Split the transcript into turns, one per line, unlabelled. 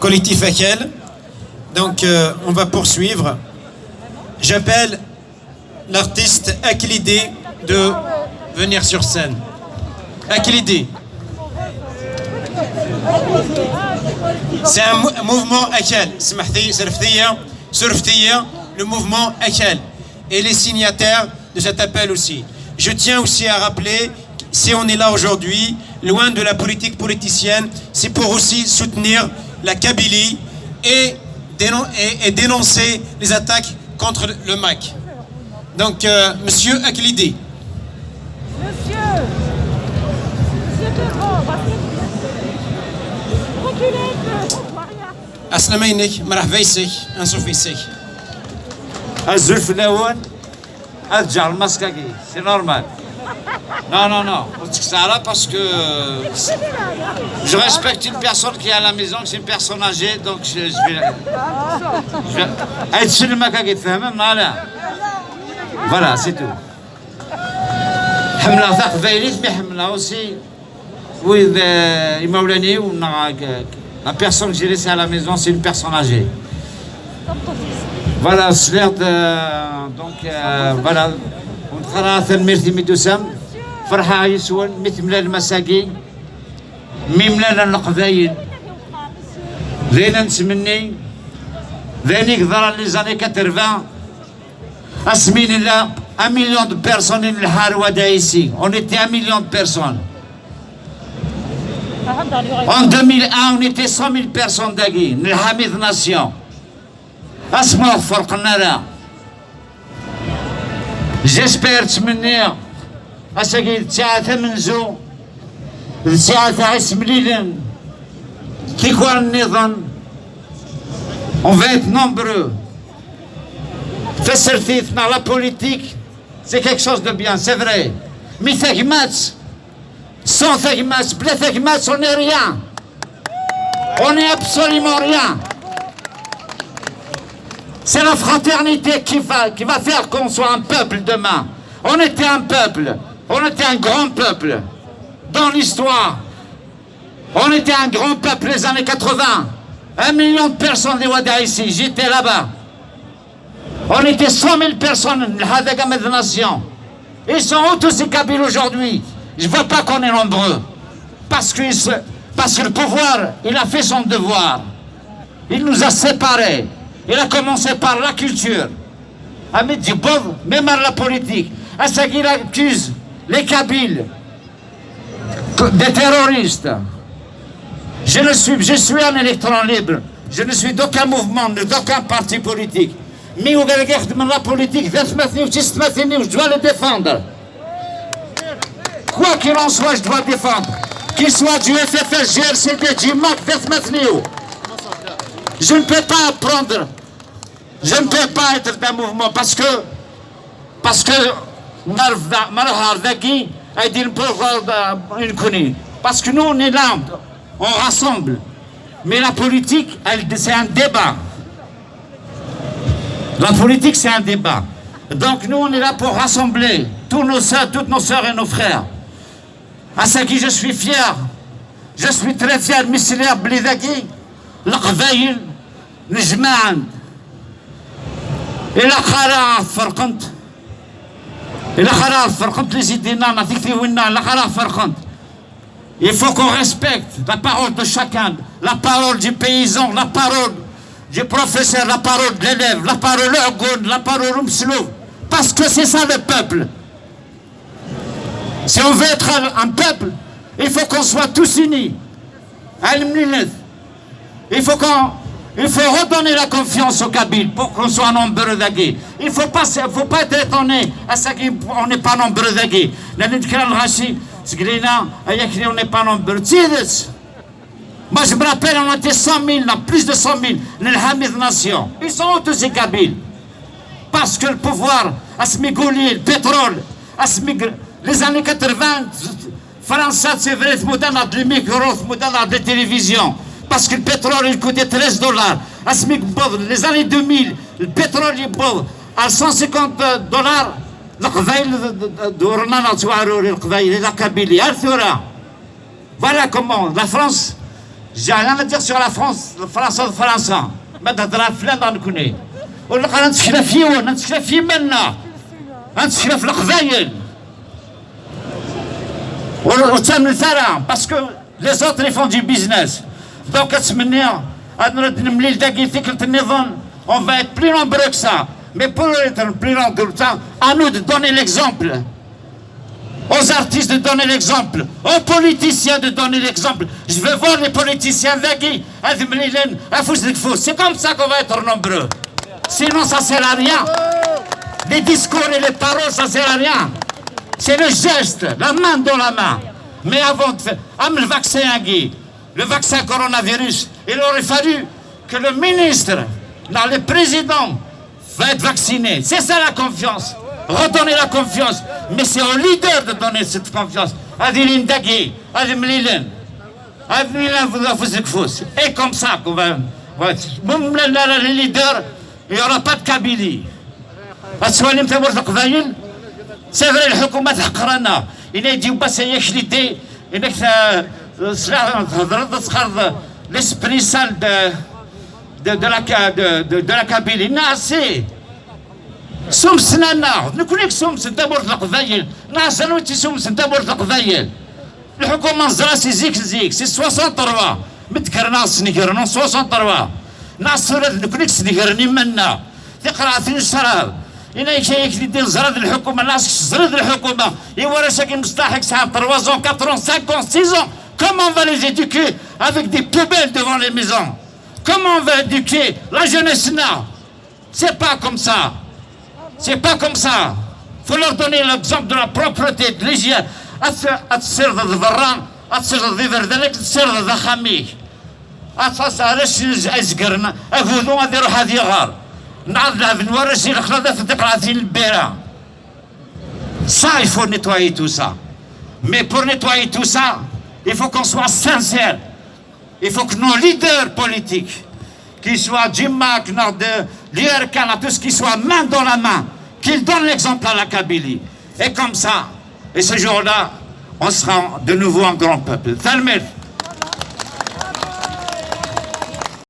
collectif Akel. Donc on va poursuivre. J'appelle l'artiste Akelidé de venir sur scène. Akelidé. C'est un mouvement Akel. Le mouvement Akel. Et les signataires de cet appel aussi. Je tiens aussi à rappeler, si on est là aujourd'hui, loin de la politique politicienne, c'est pour aussi soutenir la Kabylie et dénoncer les attaques contre le MAC. Donc, Monsieur Akelidé.
Monsieur devant, reculez un peu, Maria.
Aslamainek, marahbaisek, ansoufaisek.
الزلف الاول ارجع المسكاكي سي نورمال non ça là parce que je respecte une personne qui est à la maison, c'est une personne âgée, donc je vais être sur le macaque voilà c'est tout حملة ثاق فايليت مي حملة aussi with Imaoulani ou la personne que j'ai laissée à la maison, c'est une personne âgée. Voilà, c'est l'air de... Donc, voilà. On travaille à المرتي ميدوسام فرحة يسون مثل المساكين مملا القبايل ذينا نسمني ذينيك ضرر لي زاني 80 اسمين الله 1 million de personnes in الحاروة ici. On était 1 million de personnes. En 2001, on était 100 000 personnes d'Agui, le Hamid Nation. أسمع فرقنا لا جيسبير تمنيا أساقي تساعة منزو تساعة اسم ليلن كيكوان النظام on va être nombreux فسرتيت مع لا بوليتيك c'est quelque chose de bien c'est vrai mais ثقمات sans ثقمات بلا ثقمات on est rien on est absolument rien. C'est la fraternité qui va faire qu'on soit un peuple demain. On était un peuple, on était un grand peuple dans l'histoire. On était un grand peuple les années 80. 1 million de personnes des Ouada ici, j'étais là-bas. On était 100 000 personnes, le Nation. Ils sont où tous ces Kabyles aujourd'hui? Je ne vois pas qu'on est nombreux. Parce que le pouvoir, il a fait son devoir. Il nous a séparés. Il a commencé par la culture, à mettre du pauvre, même à la politique. À ce qu'il accuse les Kabyles des terroristes. Je suis un électron libre. Je ne suis d'aucun mouvement, d'aucun parti politique. Mais au regard de la politique, je dois le défendre. Quoi qu'il en soit, je dois le défendre. Qu'il soit du FFS, GRCD, du MAC, je ne peux pas prendre, je ne peux pas être d'un mouvement parce que parce que nous on est là, on rassemble. Mais la politique, c'est un débat. La politique, c'est un débat. Donc nous, on est là pour rassembler toutes nos sœurs et nos frères. À ce qui je suis fier. Je suis très fier, Missilia Blidaki, l'Aqvaïl, l'Ijma'an. Et la Khara Farkant. Et la Khara Farkant, les idénas, la Khara Farkant. Il faut qu'on respecte la parole de chacun, la parole du paysan, la parole du professeur, la parole de l'élève, la parole de l'Agoun, la parole de Mslou. Parce que c'est ça le peuple. Si on veut être un peuple, il faut qu'on soit tous unis. Il faut redonner la confiance aux Kabyles pour qu'on soit nombreux d'agui. Il ne faut pas être étonné à ce qu'on n'est pas nombreux d'agui. On n'est pas nombreux. Moi je me rappelle, on était 100 000, plus de 100 000, les Hamid Nation. Ils sont où tous ces Kabyles? Parce que le pouvoir, le pétrole, les années 80, France, c'est vrai, les micros, les télévisions. Parce que le pétrole, il coûtait 13 $. Les années 2000, le pétrole, il est à 150 $. Voilà comment la France, j'ai rien à dire sur la France, France. ما تهضر على فلان غنكوني ولا غنتشكل فيه نتشكل فيه منا غنتشكل في القبايل وتم الثرى باسكو لي زوتر يفون دي بيزنس دونك كتمنى غنرد نملي لداكي فكرة النظام on va être plus nombreux que ça mais pour être plus nombreux que ça à nous de donner l'exemple aux artistes de donner l'exemple, aux politiciens de donner l'exemple. Je veux voir les politiciens vagis, c'est comme ça qu'on va être nombreux. Sinon, ça ne sert à rien. Les discours et les paroles, ça ne sert à rien. C'est le geste, la main dans la main. Mais avant de faire, le vaccin coronavirus, il aurait fallu que le ministre, le président, va être vacciné. C'est ça la confiance. Redonner la confiance, mais c'est au leader de donner cette confiance. Et comme ça qu'on va. Les leaders, il n'y aura pas de Kabylie. C'est vrai, le gouvernement حقرنا. Il a dit بس يخليتي إنك l'esprit sale de la Kabylie. Non, c'est. سمس لنا نكونك سمس انت مرت القبايل ناس انت سمس انت مرت القبايل الحكومه نزرا سي زيك سي 63 متكرنا سنيكرنا 63 ناس نكونك سنيكرني منا تقرا في الشراب إلا شيء يدير زرد الحكومه ناس زرد الحكومه يورا شكل مستحق ساعه 3 ans 4 ans 5 ans 6 ans comment on va les éduquer avec des poubelles devant les maisons comment on va éduquer la jeunesse là c'est pas comme ça. C'est pas comme ça. Il faut leur donner l'exemple de la propreté, de l'hygiène. أتصير ضد البران، أتصير ضد البردلك، أتصير ضد خميك. أتصير علاش أزقرنا، أقولوا غادي يروح هذه غار. نعرض لها نورس الخلاطة تقرا في البيرة. Ça, il faut nettoyer tout ça. Mais pour nettoyer tout ça, il faut qu'on soit sincère. Il faut que nos leaders politiques, qu'ils soient Jimma, l'IRK, tout ce qui soit main dans la main, qu'ils donnent l'exemple à la Kabylie. Et comme ça, et ce jour-là, on sera de nouveau un grand peuple. Thalmir.